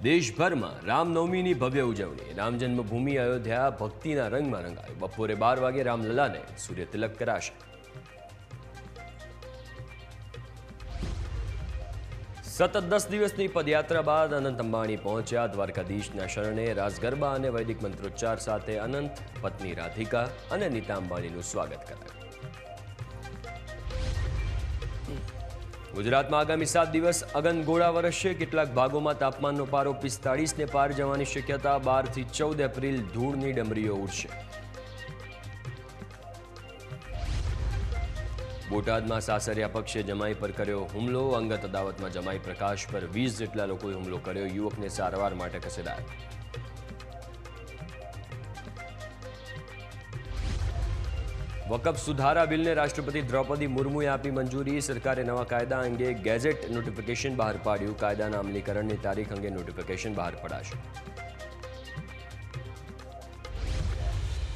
દેશભરમાં રામનવમીની ભવ્ય ઉજવણી. રામ જન્મભૂમિ અયોધ્યા ભક્તિના રંગમાં રંગાયું. બપોરે 12 વાગે રામલલાને સૂર્યતિલક કરાશે. સતત 10 દિવસની પદયાત્રા બાદ અનંત અંબાણી પહોંચ્યા દ્વારકાધીશના શરણે. રાસ ગરબા અને વૈદિક મંત્રોચ્ચાર સાથે અનંત, પત્ની રાધિકા અને નીતા અંબાણીનું સ્વાગત કરાયું. ગુજરાતમાં આગામી 7 દિવસ અગનગોળા વરસશે. કેટલાક ભાગોમાં તાપમાનનો પારો 45 ને પાર જવાની શક્યતા. 12 થી 14 એપ્રિલ ધૂળની ડમરીઓ ઉડશે. બોટાદમાં સાસરિયા પક્ષે જમાઈ પર કર્યો હુમલો. અંગત અદાવતમાં જમાઈ પ્રકાશ પર 20 જેટલા લોકોએ હુમલો કર્યો. યુવકને સારવાર માટે ખસેડાયો. વકફ સુધારા બિલને રાષ્ટ્રપતિ દ્રૌપદી મુર્મુએ આપી મંજૂરી. સરકારે નવા કાયદા અંગે ગેઝેટ નોટિફિકેશન બહાર પાડ્યું. કાયદાના અમલીકરણની તારીખ અંગે નોટિફિકેશન બહાર પડાશે.